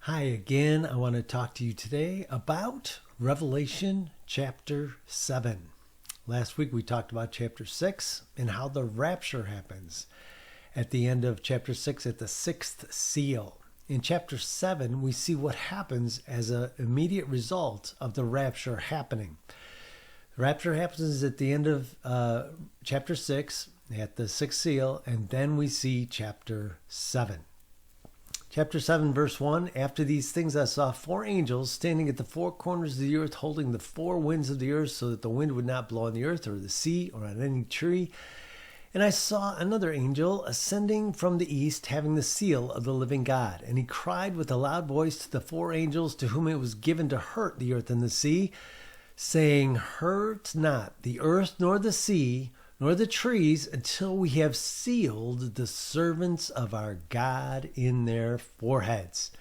Hi again. I want to talk to you today about Revelation chapter 7. Last week we talked about chapter 6 and how the rapture happens at the end of chapter 6 at the sixth seal. In chapter 7 we see what happens as an immediate result of the rapture happening. The rapture happens at the end of chapter 6 at the sixth seal, and then we see chapter 7. Chapter 7, verse 1, after these things I saw four angels standing at the four corners of the earth, holding the four winds of the earth, so that the wind would not blow on the earth or the sea or on any tree. And I saw another angel ascending from the east, having the seal of the living God. And he cried with a loud voice to the four angels to whom it was given to hurt the earth and the sea, saying, Hurt not the earth nor the sea, nor the trees, until we have sealed the servants of our God in their foreheads.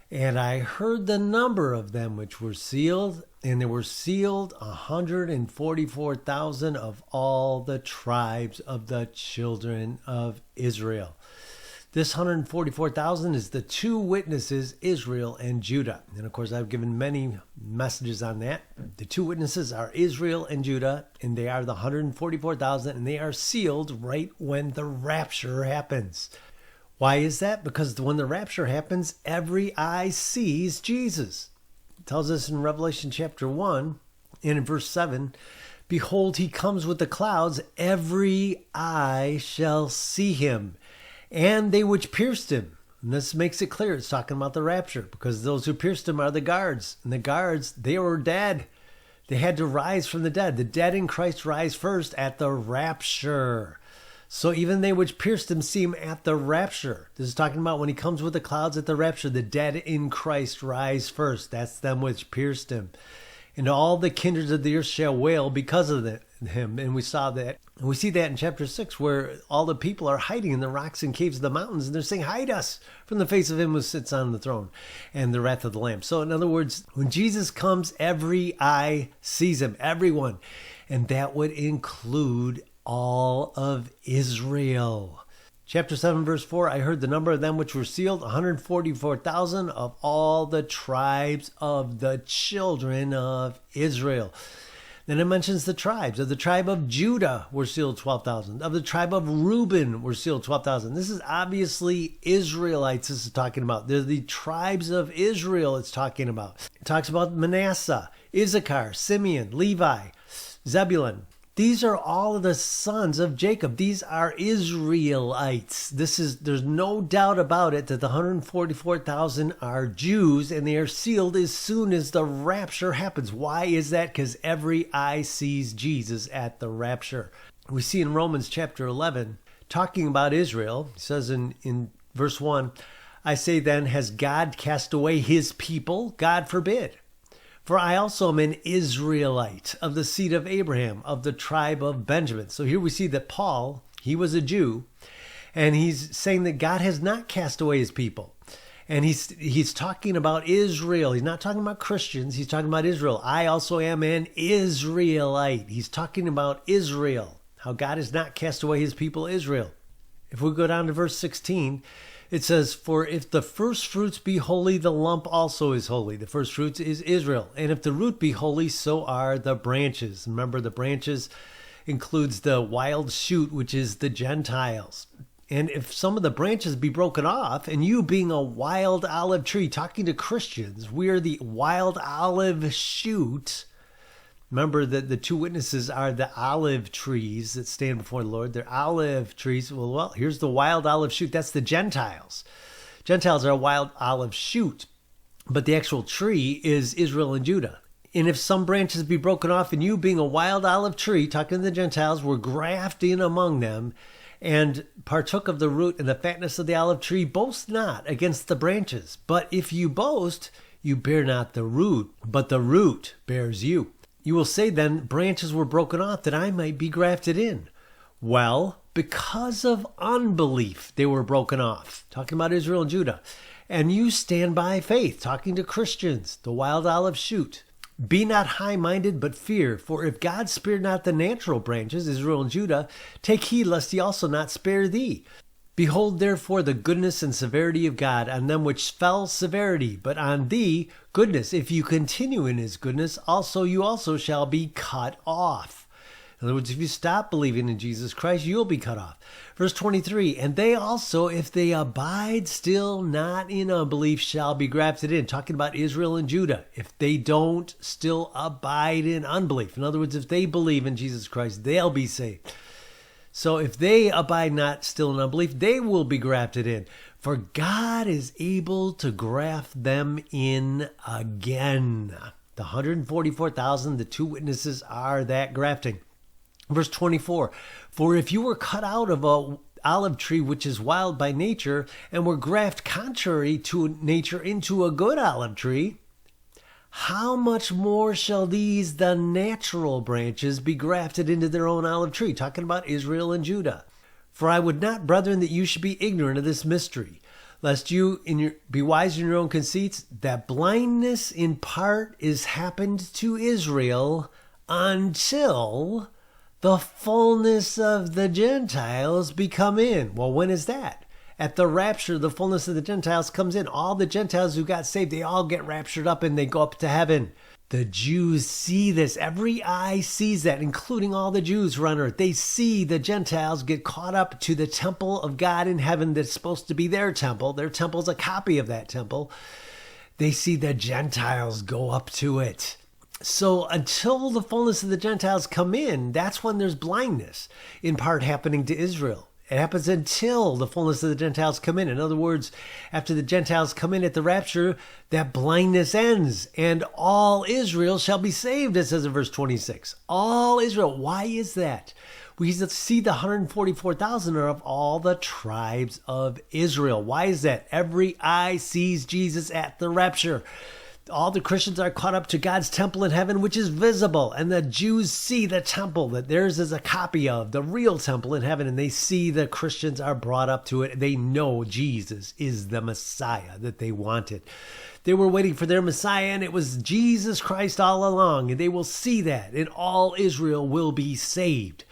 And I heard the number of them which were sealed, and there were sealed 144,000 of all the tribes of the children of Israel. This 144,000 is the two witnesses, Israel and Judah. And of course, I've given many messages on that. The two witnesses are Israel and Judah, and they are the 144,000, and they are sealed right when the rapture happens. Why is that? Because when the rapture happens, every eye sees Jesus. It tells us in Revelation chapter 1 and in verse 7, Behold, he comes with the clouds, every eye shall see him. And they which pierced him. And this makes it clear. It's talking about the rapture, because those who pierced him are the guards. And the guards, they were dead. They had to rise from the dead. The dead in Christ rise first at the rapture. So even they which pierced him see him at the rapture. This is talking about when he comes with the clouds at the rapture. The dead in Christ rise first. That's them which pierced him. And all the kindreds of the earth shall wail because of him. And we saw that. And we see that in chapter 6, where all the people are hiding in the rocks and caves of the mountains. And they're saying, hide us from the face of him who sits on the throne and the wrath of the Lamb. So in other words, when Jesus comes, every eye sees him, everyone. And that would include all of Israel. Chapter 7, verse 4, I heard the number of them which were sealed, 144,000 of all the tribes of the children of Israel. Then it mentions the tribes. Of the tribe of Judah were sealed 12,000. Of the tribe of Reuben were sealed 12,000. This is obviously Israelites this is talking about. They're the tribes of Israel it's talking about. It talks about Manasseh, Issachar, Simeon, Levi, Zebulun. These are all of the sons of Jacob. These are Israelites. There's no doubt about it that the 144,000 are Jews, and they are sealed as soon as the rapture happens. Why is that? Because every eye sees Jesus at the rapture. We see in Romans chapter 11, talking about Israel, it says in verse 1, I say then, has God cast away his people? God forbid. For I also am an Israelite of the seed of Abraham, of the tribe of Benjamin. So here we see that Paul, he was a Jew, and he's saying that God has not cast away his people. And he's talking about Israel. He's not talking about Christians. He's talking about Israel. I also am an Israelite. He's talking about Israel, how God has not cast away his people Israel. If we go down to verse 16, it says, For if the first fruits be holy, the lump also is holy. The first fruits is Israel. And if the root be holy, so are the branches. Remember, the branches includes the wild shoot, which is the Gentiles. And if some of the branches be broken off, and you being a wild olive tree, talking to Christians, we are the wild olive shoot. Remember that the two witnesses are the olive trees that stand before the Lord. They're olive trees. Well, here's the wild olive shoot. That's the Gentiles. Gentiles are a wild olive shoot, but the actual tree is Israel and Judah. And if some branches be broken off, and you being a wild olive tree, talking to the Gentiles, were grafted in among them, and partook of the root and the fatness of the olive tree, boast not against the branches. But if you boast, you bear not the root, but the root bears you. You will say then, branches were broken off that I might be grafted in. Well, because of unbelief, they were broken off. Talking about Israel and Judah. And you stand by faith, talking to Christians, the wild olive shoot. Be not high-minded, but fear. For if God spared not the natural branches, Israel and Judah, take heed lest he also not spare thee. Behold, therefore, the goodness and severity of God on them which fell severity, but on thee goodness. If you continue in his goodness, you also shall be cut off. In other words, if you stop believing in Jesus Christ, you'll be cut off. Verse 23, and they also, if they abide still not in unbelief, shall be grafted in. Talking about Israel and Judah. If they don't still abide in unbelief. In other words, if they believe in Jesus Christ, they'll be saved. So if they abide not still in unbelief, they will be grafted in. For God is able to graft them in again. The 144,000, the two witnesses are that grafting. Verse 24, for if you were cut out of a olive tree which is wild by nature, and were grafted contrary to nature into a good olive tree, how much more shall these, the natural branches, be grafted into their own olive tree? Talking about Israel and Judah. For I would not, brethren, that you should be ignorant of this mystery, lest you be wise in your own conceits, that blindness in part is happened to Israel until the fullness of the Gentiles be come in. Well, when is that? At the rapture, the fullness of the Gentiles comes in. All the Gentiles who got saved, they all get raptured up and they go up to heaven. The Jews see this. Every eye sees that, including all the Jews who are on earth. They see the Gentiles get caught up to the temple of God in heaven that's supposed to be their temple. Their temple is a copy of that temple. They see the Gentiles go up to it. So until the fullness of the Gentiles come in, that's when there's blindness, in part happening to Israel. It happens until the fullness of the Gentiles come in. In other words, after the Gentiles come in at the rapture, that blindness ends, and all Israel shall be saved, it says in verse 26. All Israel. Why is that? We see the 144,000 are of all the tribes of Israel. Why is that? Every eye sees Jesus at the rapture. All the Christians are caught up to God's temple in heaven, which is visible. And the Jews see the temple that theirs is a copy of, the real temple in heaven. And they see the Christians are brought up to it. They know Jesus is the Messiah that they wanted. They were waiting for their Messiah, and it was Jesus Christ all along. And they will see that, and all Israel will be saved.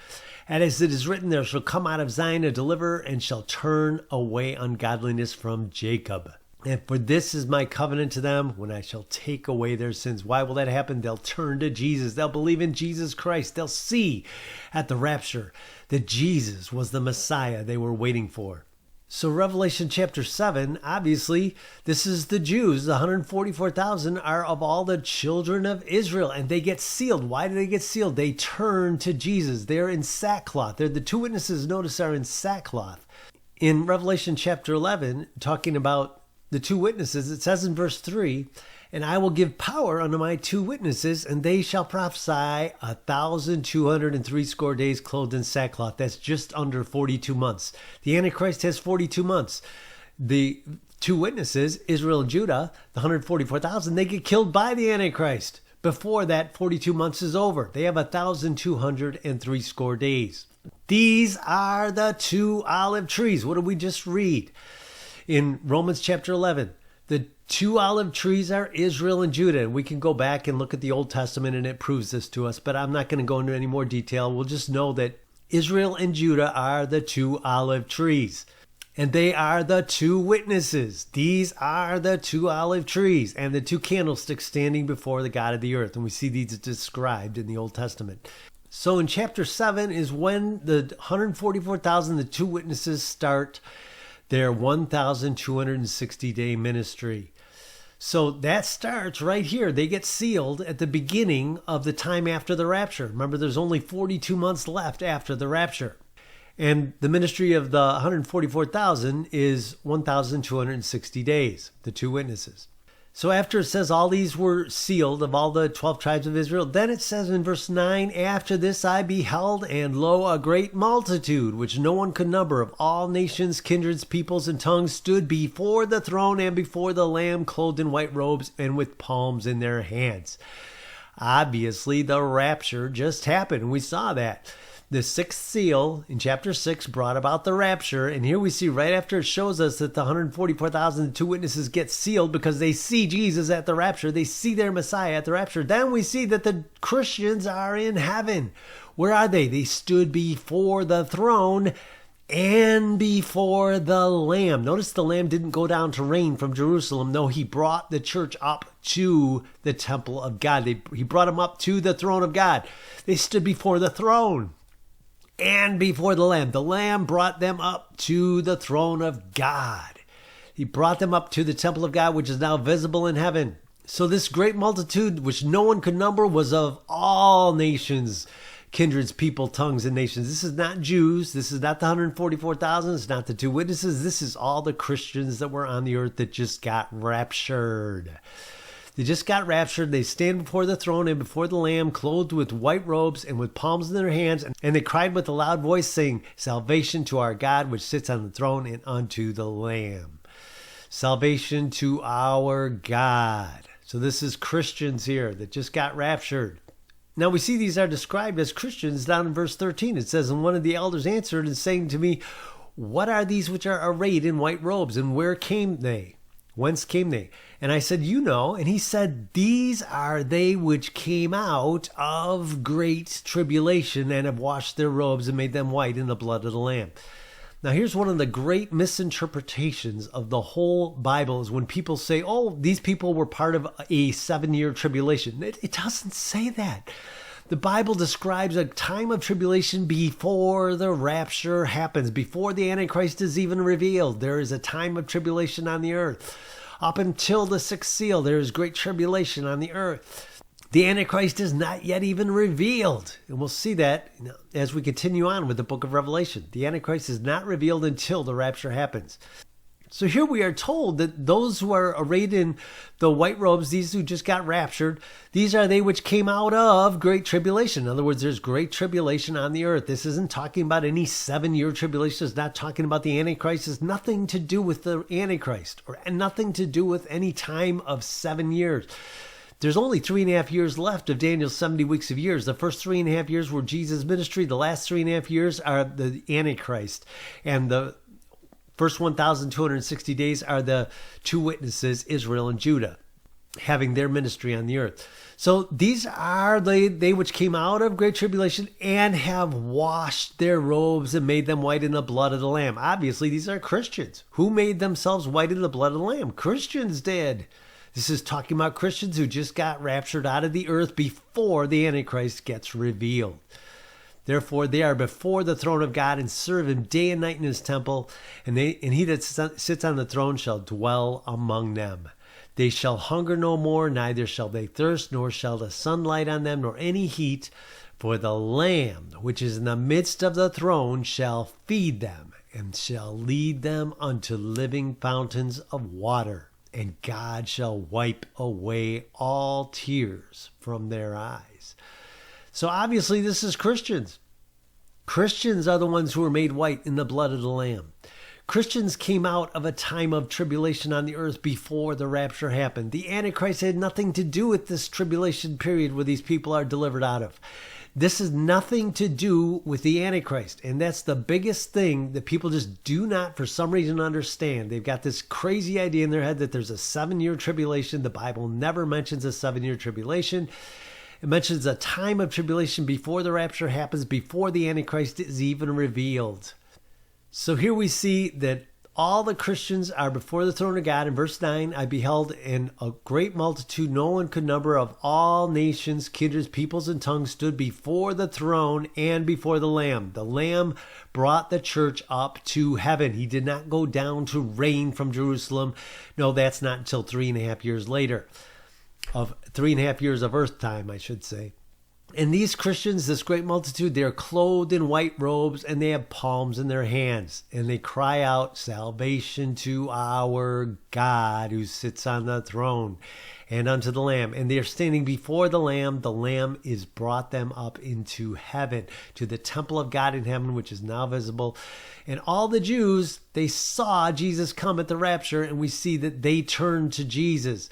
And as it is written, there shall come out of Zion a deliverer, and shall turn away ungodliness from Jacob. And for this is my covenant to them, when I shall take away their sins. Why will that happen? They'll turn to Jesus. They'll believe in Jesus Christ. They'll see at the rapture that Jesus was the Messiah they were waiting for. So Revelation chapter 7, obviously, this is the Jews. The 144,000 are of all the children of Israel, and they get sealed. Why do they get sealed? They turn to Jesus. They're in sackcloth. The two witnesses, notice, are in sackcloth. In Revelation chapter 11, talking about the two witnesses, it says in verse 3, and I will give power unto my two witnesses, and they shall prophesy 1,260 days clothed in sackcloth. That's just under 42 months. The Antichrist has 42 months. The two witnesses, Israel and Judah, the 144,000, they get killed by the Antichrist before that 42 months is over. They have 1,260 days. These are the two olive trees. What did we just read? In Romans chapter 11, the two olive trees are Israel and Judah. And we can go back and look at the Old Testament and it proves this to us, but I'm not going to go into any more detail. We'll just know that Israel and Judah are the two olive trees. And they are the two witnesses. These are the two olive trees and the two candlesticks standing before the God of the earth. And we see these described in the Old Testament. So in chapter 7 is when the 144,000, the two witnesses, start their 1,260-day ministry. So that starts right here. They get sealed at the beginning of the time after the rapture. Remember, there's only 42 months left after the rapture. And the ministry of the 144,000 is 1,260 days, the two witnesses. So after it says all these were sealed of all the 12 tribes of Israel, then it says in verse 9, after this I beheld, and lo, a great multitude, which no one could number, of all nations, kindreds, peoples, and tongues, stood before the throne and before the Lamb, clothed in white robes and with palms in their hands. Obviously, the rapture just happened. We saw that. The sixth seal in chapter 6 brought about the rapture. And here we see right after it shows us that the 144,000, the two witnesses, get sealed because they see Jesus at the rapture. They see their Messiah at the rapture. Then we see that the Christians are in heaven. Where are they? They stood before the throne and before the Lamb. Notice the Lamb didn't go down to reign from Jerusalem. No, he brought the church up to the temple of God. He brought them up to the throne of God. They stood before the throne and before the Lamb. The Lamb brought them up to the throne of God. He brought them up to the temple of God, which is now visible in heaven. So this great multitude, which no one could number, was of all nations, kindreds, people, tongues, and nations. This is not Jews. This is not the 144,000. It's not the two witnesses. This is all the Christians that were on the earth that just got raptured. They just got raptured. They stand before the throne and before the Lamb, clothed with white robes and with palms in their hands. And they cried with a loud voice, saying, "Salvation to our God, which sits on the throne, and unto the Lamb." Salvation to our God. So this is Christians here that just got raptured. Now we see these are described as Christians down in verse 13. It says, "And one of the elders answered and saying to me, What are these which are arrayed in white robes, and where came they? Whence came they?" And I said, "You know." And he said, "These are they which came out of great tribulation, and have washed their robes and made them white in the blood of the Lamb." Now, here's one of the great misinterpretations of the whole Bible is when people say, "Oh, these people were part of a 7-year tribulation." It doesn't say that. The Bible describes a time of tribulation before the rapture happens, before the Antichrist is even revealed. There is a time of tribulation on the earth. Up until the sixth seal, there is great tribulation on the earth. The Antichrist is not yet even revealed. And we'll see that as we continue on with the book of Revelation. The Antichrist is not revealed until the rapture happens. So here we are told that those who are arrayed in the white robes, these who just got raptured, these are they which came out of great tribulation. In other words, there's great tribulation on the earth. This isn't talking about any 7-year tribulation. It's not talking about the Antichrist. It's nothing to do with the Antichrist or nothing to do with any time of 7 years. There's only 3.5 years left of Daniel's 70 weeks of years. The first 3.5 years were Jesus' ministry. The last 3.5 years are the Antichrist. And the first 1,260 days are the two witnesses, Israel and Judah, having their ministry on the earth. So these are they which came out of great tribulation and have washed their robes and made them white in the blood of the Lamb. Obviously, these are Christians. Who made themselves white in the blood of the Lamb? Christians did. This is talking about Christians who just got raptured out of the earth before the Antichrist gets revealed. Therefore, they are before the throne of God and serve him day and night in his temple, and he that sits on the throne shall dwell among them. They shall hunger no more, neither shall they thirst, nor shall the sun light on them, nor any heat. For the Lamb, which is in the midst of the throne, shall feed them, and shall lead them unto living fountains of water. And God shall wipe away all tears from their eyes. So obviously this is Christians. Christians are the ones who are made white in the blood of the Lamb. Christians came out of a time of tribulation on the earth before the rapture happened. The Antichrist had nothing to do with this tribulation period where these people are delivered out of. This has nothing to do with the Antichrist. And that's the biggest thing that people just do not, for some reason, understand. They've got this crazy idea in their head that there's a 7-year tribulation. The Bible never mentions a 7-year tribulation. It mentions a time of tribulation before the rapture happens, before the Antichrist is even revealed. So here we see that all the Christians are before the throne of God. In verse 9, I beheld in a great multitude, no one could number, of all nations, kindreds, peoples, and tongues, stood before the throne and before the Lamb. The Lamb brought the church up to heaven. He did not go down to reign from Jerusalem. No, that's not until 3.5 years later. Of 3.5 years of earth time, I should say. And these Christians, this great multitude, they are clothed in white robes and they have palms in their hands. And they cry out, "Salvation to our God who sits on the throne and unto the Lamb." And they are standing before the Lamb. The Lamb is brought them up into heaven, to the temple of God in heaven, which is now visible. And all the Jews, they saw Jesus come at the rapture, and we see that they turn to Jesus.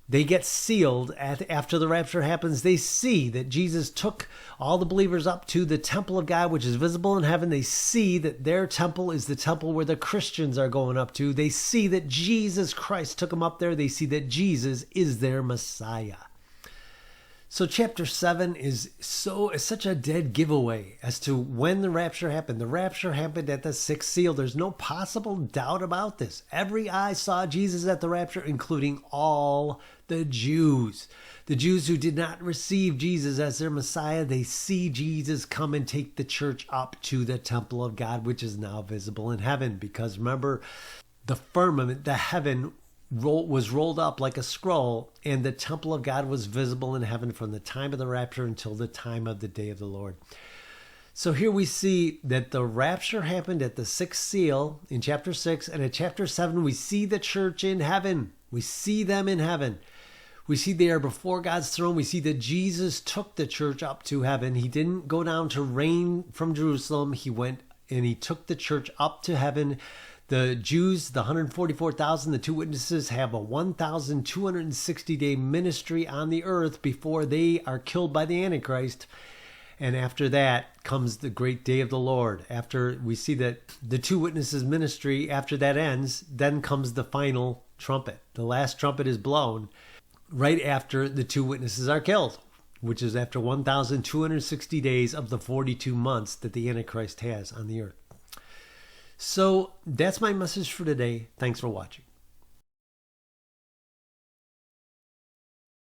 They get sealed after the rapture happens. They see that Jesus took all the believers up to the temple of God, which is visible in heaven. They see that their temple is the temple where the Christians are going up to. They see that Jesus Christ took them up there. They see that Jesus is their Messiah. So chapter 7 is such a dead giveaway as to when the rapture happened. The rapture happened at the sixth seal. There's no possible doubt about this. Every eye saw Jesus at the rapture, including all the Jews. The Jews who did not receive Jesus as their Messiah, they see Jesus come and take the church up to the temple of God, which is now visible in heaven. Because remember, the firmament, the heaven was rolled up like a scroll, and the temple of God was visible in heaven from the time of the rapture until the time of the day of the Lord. So here we see that the rapture happened at the sixth seal in chapter 6, and at chapter 7 we see the church in heaven. We see them in heaven. We see they are before God's throne. We see that Jesus took the church up to heaven. He didn't go down to reign from Jerusalem. He went and he took the church up to heaven. The Jews, the 144,000, the two witnesses, have a 1,260-day ministry on the earth before they are killed by the Antichrist. And after that comes the great day of the Lord. After we see that the two witnesses' ministry, after that ends, then comes the final trumpet. The last trumpet is blown right after the two witnesses are killed, which is after 1,260 days of the 42 months that the Antichrist has on the earth. So that's my message for today. Thanks for watching.